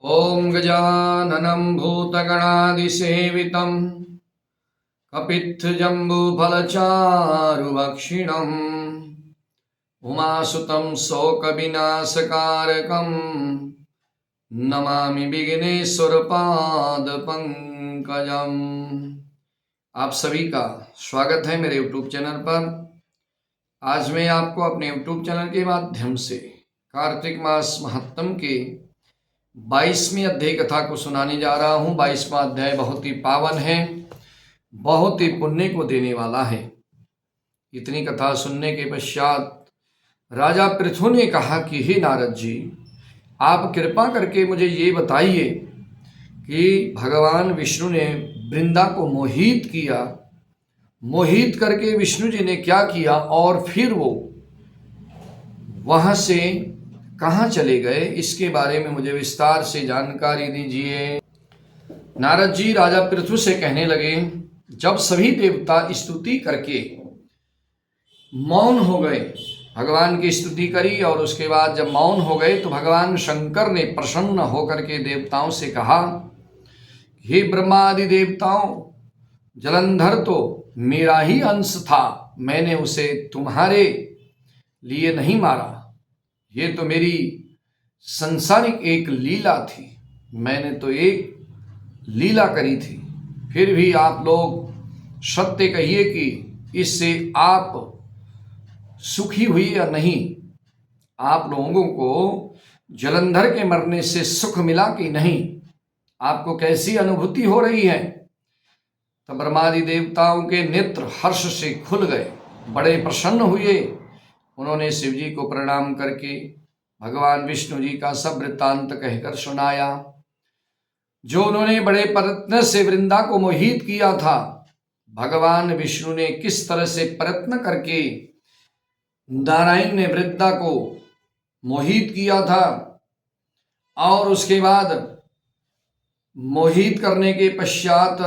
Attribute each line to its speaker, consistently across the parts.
Speaker 1: ॐ गजाननं भूतगणादिसेवितं कपित्थजम्बूफलचारुभक्षिणम् उमासुतं शोकविनाशकारकं नमामि विघ्नेश्वरपादपङ्कजम्। आप सभी का स्वागत है मेरे YouTube चैनल पर। आज मैं आपको अपने YouTube चैनल के माध्यम से कार्तिक मास महात्म के 22वीं अध्याय कथा को सुनाने जा रहा हूँ। 22वां अध्याय बहुत ही पावन है, बहुत ही पुण्य को देने वाला है। इतनी कथा सुनने के पश्चात राजा पृथु ने कहा कि हे नारद जी, आप कृपा करके मुझे ये बताइए कि भगवान विष्णु ने वृंदा को मोहित किया, मोहित करके विष्णु जी ने क्या किया और फिर वो वहां से कहाँ चले गए, इसके बारे में मुझे विस्तार से जानकारी दीजिए। नारद जी राजा पृथु से कहने लगे, जब सभी देवता स्तुति करके मौन हो गए, भगवान की स्तुति करी और उसके बाद जब मौन हो गए तो भगवान शंकर ने प्रसन्न होकर के देवताओं से कहा, हे ब्रह्मादि देवताओं, जलंधर तो मेरा ही अंश था, मैंने उसे तुम्हारे लिए नहीं मारा, ये तो मेरी संसारिक एक लीला थी, मैंने तो एक लीला करी थी। फिर भी आप लोग सत्य कहिए कि इससे आप सुखी हुई या नहीं, आप लोगों को जलंधर के मरने से सुख मिला कि नहीं, आपको कैसी अनुभूति हो रही है। तब ब्रह्मादि देवताओं के नेत्र हर्ष से खुल गए, बड़े प्रसन्न हुए। उन्होंने शिव जी को प्रणाम करके भगवान विष्णु जी का सब वृत्तांत कहकर सुनाया, जो उन्होंने बड़े प्रयत्न से वृंदा को मोहित किया था। भगवान विष्णु ने किस तरह से प्रयत्न करके नारायण ने वृंदा को मोहित किया था और उसके बाद मोहित करने के पश्चात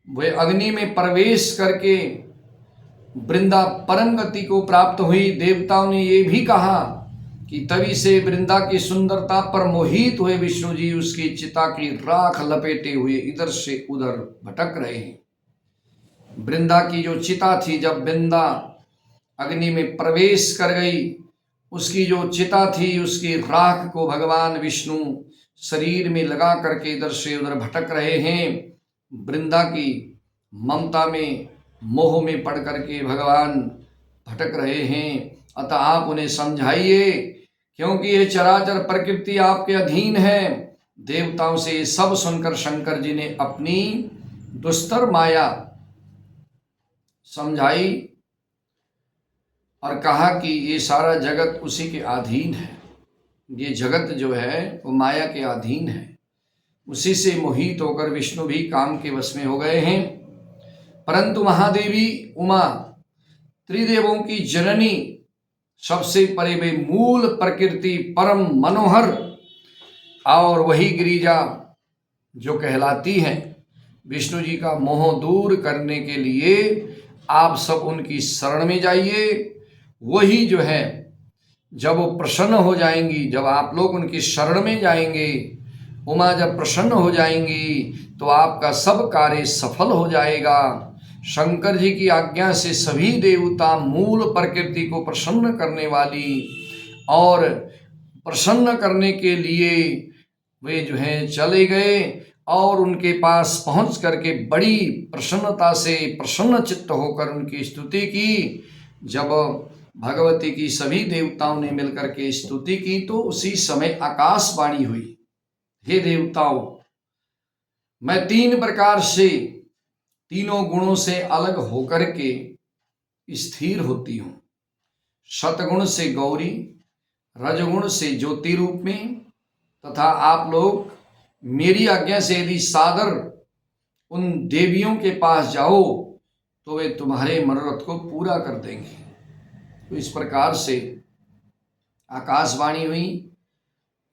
Speaker 1: वे अग्नि में प्रवेश करके वृंदा परम गति को प्राप्त हुई। देवताओं ने ये भी कहा कि तभी से वृंदा की सुंदरता पर मोहित हुए विष्णु जी उसकी चिता की राख लपेटे हुए इधर से उधर भटक रहे हैं। वृंदा की जो चिता थी, जब वृंदा अग्नि में प्रवेश कर गई, उसकी जो चिता थी उसकी राख को भगवान विष्णु शरीर में लगा करके इधर से उधर भटक रहे हैं। वृंदा की ममता में, मोह में पड़ करके भगवान भटक रहे हैं। अतः आप उन्हें समझाइए, क्योंकि ये चराचर प्रकृति आपके अधीन है। देवताओं से सब सुनकर शंकर जी ने अपनी दुस्तर माया समझाई और कहा कि ये सारा जगत उसी के अधीन है, ये जगत जो है वो माया के अधीन है। उसी से मोहित होकर विष्णु भी काम के वश में हो गए हैं। परंतु महादेवी उमा, त्रिदेवों की जननी, सबसे परे वे मूल प्रकृति परम मनोहर और वही गिरिजा जो कहलाती हैं, विष्णु जी का मोह दूर करने के लिए आप सब उनकी शरण में जाइए। वही जो है, जब वो प्रसन्न हो जाएंगी, जब आप लोग उनकी शरण में जाएंगे, उमा जब प्रसन्न हो जाएंगी तो आपका सब कार्य सफल हो जाएगा। शंकर जी की आज्ञा से सभी देवता मूल प्रकृति को प्रसन्न करने वाली और प्रसन्न करने के लिए वे जो है चले गए और उनके पास पहुंच करके बड़ी प्रसन्नता से प्रसन्न चित्त होकर उनकी स्तुति की। जब भगवती की सभी देवताओं ने मिलकर के स्तुति की तो उसी समय आकाशवाणी हुई, हे देवताओं, मैं तीन प्रकार से, तीनों गुणों से अलग होकर के स्थिर होती हूँ। सतगुण से गौरी, रजगुण से ज्योति रूप में, तथा आप लोग मेरी आज्ञा से यदि सादर उन देवियों के पास जाओ तो वे तुम्हारे मनोरथ को पूरा कर देंगे। तो इस प्रकार से आकाशवाणी हुई,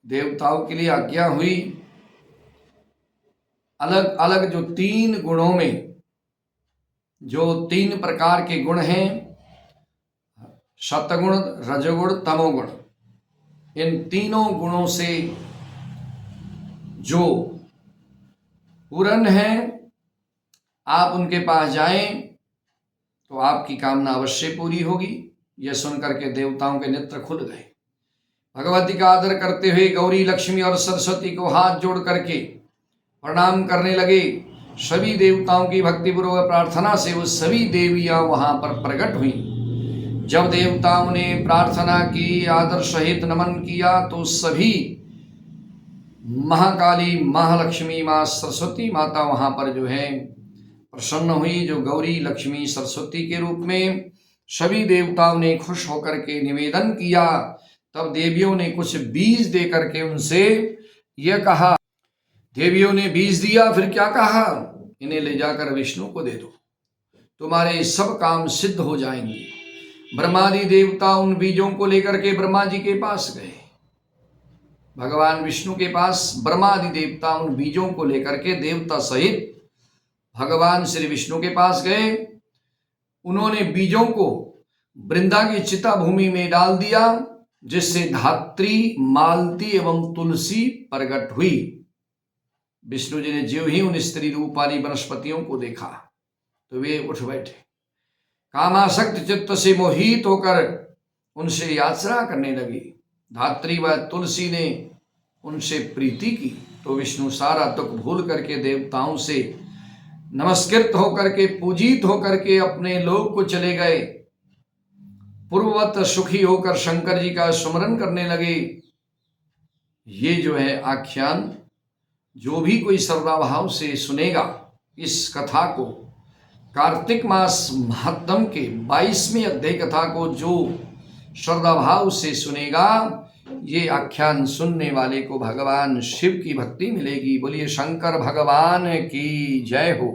Speaker 1: देवताओं के लिए आज्ञा हुई। अलग अलग जो तीन गुणों में, जो तीन प्रकार के गुण हैं, सतगुण, रजगुण, तमोगुण, इन तीनों गुणों से जो पूर्ण हैं, आप उनके पास जाएं तो आपकी कामना अवश्य पूरी होगी। यह सुनकर के देवताओं के नेत्र खुल गए। भगवती का आदर करते हुए गौरी, लक्ष्मी और सरस्वती को हाथ जोड़ करके प्रणाम करने लगे। सभी देवताओं की भक्तिपूर्वक प्रार्थना से वो सभी देवियां वहां पर प्रकट हुई। जब देवताओं ने प्रार्थना की, आदर सहित नमन किया, तो सभी महाकाली, महालक्ष्मी, माँ सरस्वती माता वहां पर जो है प्रसन्न हुई, जो गौरी, लक्ष्मी, सरस्वती के रूप में। सभी देवताओं ने खुश होकर के निवेदन किया। तब देवियों ने कुछ बीज दे करके उनसे यह कहा, देवियों ने बीज दिया, फिर क्या कहा, इन्हें ले जाकर विष्णु को दे दो, तुम्हारे सब काम सिद्ध हो जाएंगे। ब्रह्मादि देवता उन बीजों को लेकर के ब्रह्मा जी के पास गए। भगवान विष्णु के पास ब्रह्मादि देवता उन बीजों को लेकर के देवता सहित भगवान श्री विष्णु के पास गए। उन्होंने बीजों को वृंदा की चिता भूमि में डाल दिया, जिससे धात्री, मालती एवं तुलसी प्रकट हुई। विष्णु जी ने ज्यों ही उन स्त्री रूप वाली वनस्पतियों को देखा तो वे उठ बैठे। कामासक्त चित्त से मोहित होकर उनसे याचना करने लगी। धात्री व तुलसी ने उनसे प्रीति की तो विष्णु सारा दुख भूल करके देवताओं से नमस्कृत होकर के, पूजित होकर के अपने लोक को चले गए। पूर्ववत सुखी होकर शंकर जी का स्मरण करने लगे। ये जो है आख्यान, जो भी कोई श्रद्धाभाव से सुनेगा इस कथा को, कार्तिक मास महात्म के 22वें अध्याय कथा को जो श्रद्धाभाव से सुनेगा, ये आख्यान सुनने वाले को भगवान शिव की भक्ति मिलेगी। बोलिए शंकर भगवान की जय हो।